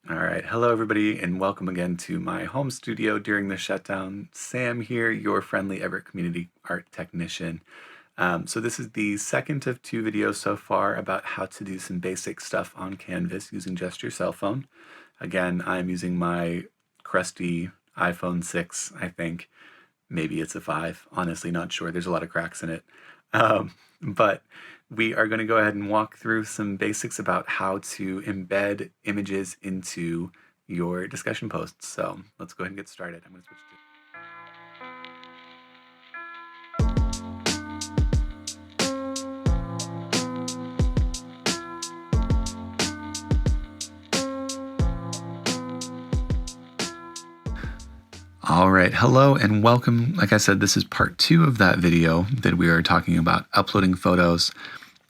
All right. Hello, everybody, and welcome again to my home studio during the shutdown. Sam here, your friendly Everett community art technician. So this is the second of two videos so far about how to do some basic stuff on Canvas using just your cell phone. Again, I'm using my crusty iPhone 6, I think. Maybe it's a 5. Honestly, not sure. There's a lot of cracks in it. But we are going to go ahead and walk through some basics about how to embed images into your discussion posts. So let's go ahead and get started. I'm going to switch to All right, hello and welcome. Like I said, this is part 2 of that video that we are talking about uploading photos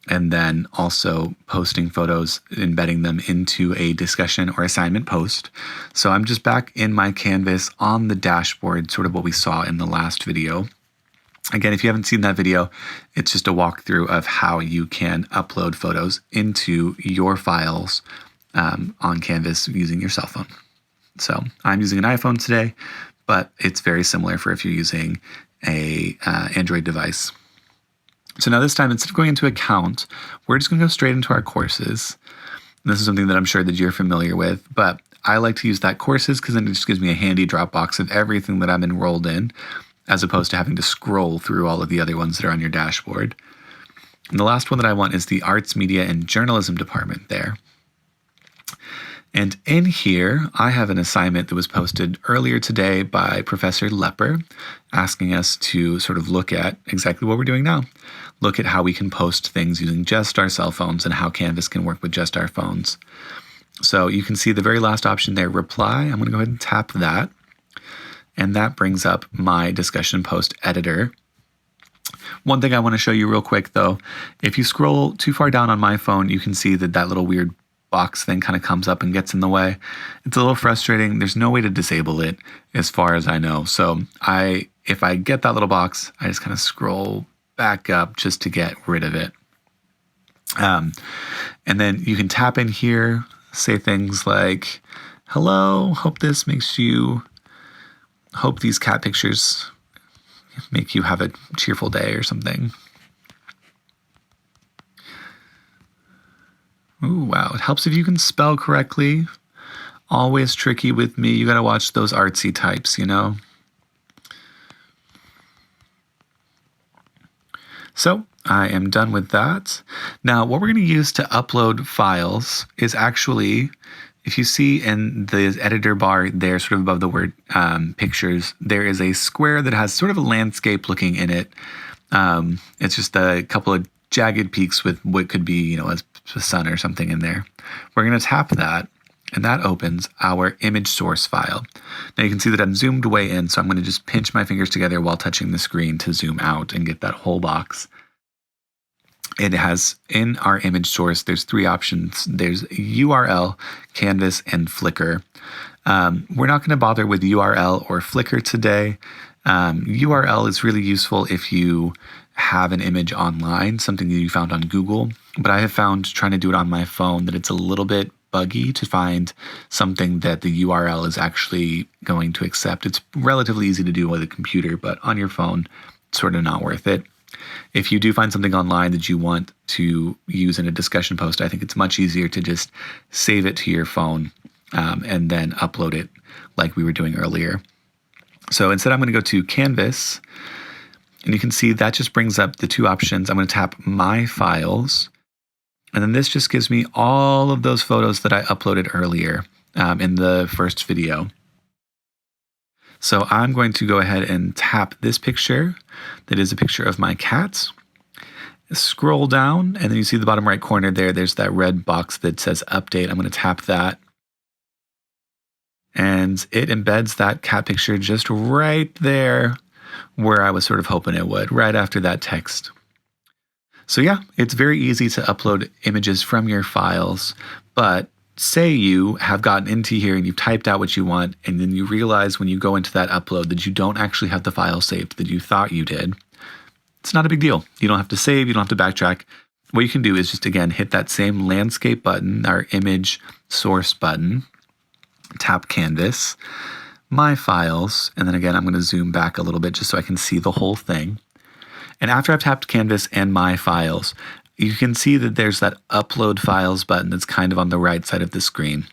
and then also posting photos, embedding them into a discussion or assignment post. So I'm just back in my Canvas on the dashboard, sort of what we saw in the last video. Again, if you haven't seen that video, it's just a walkthrough of how you can upload photos into your files on Canvas using your cell phone. So I'm using an iPhone today, but it's very similar for if you're using a Android device. So now this time, instead of going into account, we're just going to go straight into our courses. And this is something that I'm sure that you're familiar with, but I like to use that courses because then it just gives me a handy Dropbox of everything that I'm enrolled in, as opposed to having to scroll through all of the other ones that are on your dashboard. And the last one that I want is the Arts, Media, and Journalism department there. And in here, I have an assignment that was posted earlier today by Professor Lepper, asking us to sort of look at exactly what we're doing now. Look at how we can post things using just our cell phones and how Canvas can work with just our phones. So you can see the very last option there, reply. I'm going to go ahead and tap that. And that brings up my discussion post editor. One thing I want to show you real quick, though, if you scroll too far down on my phone, you can see that little weird box thing kind of comes up and gets in the way. It's a little frustrating. There's no way to disable it as far as I know. So if I get that little box, I just kind of scroll back up just to get rid of it. And then you can tap in here, say things like, hello, hope these cat pictures make you have a cheerful day or something. Ooh, wow. It helps if you can spell correctly. Always tricky with me. You got to watch those artsy types, you know? So I am done with that. Now, what we're going to use to upload files is actually, if you see in the editor bar there, sort of above the word pictures, there is a square that has sort of a landscape looking in it. It's just a couple of jagged peaks with what could be, a sun or something in there. We're going to tap that, and that opens our image source file. Now you can see that I'm zoomed way in, so I'm going to just pinch my fingers together while touching the screen to zoom out and get that whole box. It has, in our image source, there's 3 options. There's URL, Canvas, and Flickr. We're not going to bother with URL or Flickr today. URL is really useful if you have an image online, something that you found on Google. But I have found trying to do it on my phone that it's a little bit buggy to find something that the URL is actually going to accept. It's relatively easy to do with a computer, but on your phone, it's sort of not worth it. If you do find something online that you want to use in a discussion post, I think it's much easier to just save it to your phone and then upload it like we were doing earlier. So instead, I'm going to go to Canvas, and you can see that just brings up the 2 options. I'm going to tap My Files, and then this just gives me all of those photos that I uploaded earlier in the first video. So I'm going to go ahead and tap this picture. That is a picture of my cat. Scroll down, and then you see the bottom right corner there. There's that red box that says Update. I'm going to tap that. And it embeds that cat picture just right there where I was sort of hoping it would, right after that text. So yeah, it's very easy to upload images from your files, but say you have gotten into here and you've typed out what you want, and then you realize when you go into that upload that you don't actually have the file saved that you thought you did. It's not a big deal. You don't have to save, you don't have to backtrack. What you can do is just, again, hit that same landscape button, our image source button, tap Canvas, My Files, and then again, I'm going to zoom back a little bit just so I can see the whole thing. And after I've tapped Canvas and My Files, you can see that there's that Upload Files button that's kind of on the right side of the screen.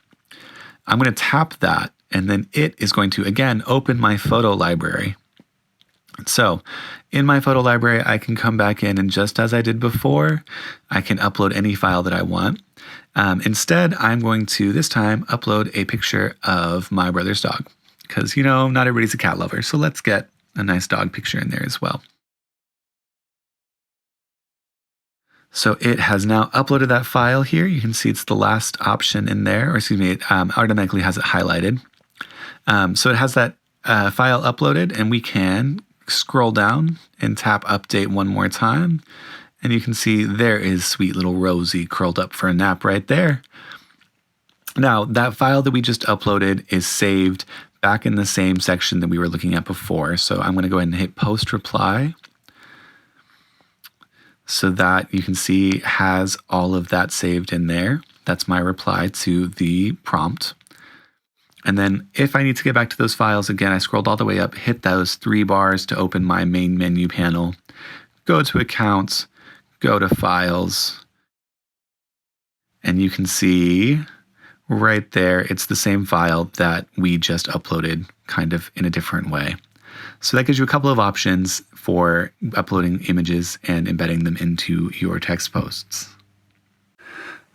I'm going to tap that, and then it is going to, again, open my photo library. So in my photo library, I can come back in, and just as I did before, I can upload any file that I want. Instead, I'm going to, this time, upload a picture of my brother's dog. Because, you know, not everybody's a cat lover, so let's get a nice dog picture in there as well. So it has now uploaded that file here. You can see it's the last option in there, or excuse me, it automatically has it highlighted. So it has that file uploaded, and we can scroll down and tap update one more time. And you can see there is sweet little Rosie curled up for a nap right there. Now, that file that we just uploaded is saved back in the same section that we were looking at before. So I'm going to go ahead and hit post reply, so that you can see has all of that saved in there. That's my reply to the prompt. And then if I need to get back to those files, again, I scrolled all the way up, hit those 3 bars to open my main menu panel, go to Accounts, go to Files, and you can see right there, it's the same file that we just uploaded, kind of in a different way. So that gives you a couple of options for uploading images and embedding them into your text posts.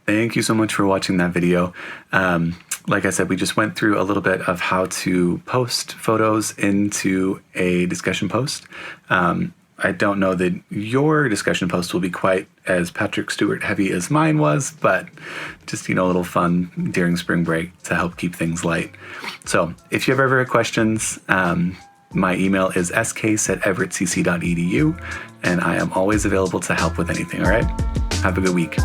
Thank you so much for watching that video. Like I said, we just went through a little bit of how to post photos into a discussion post. I don't know that your discussion post will be quite as Patrick Stewart heavy as mine was, but just, you know, a little fun during spring break to help keep things light. So if you have ever questions, my email is skce@everettcc.edu, and I am always available to help with anything, all right? Have a good week.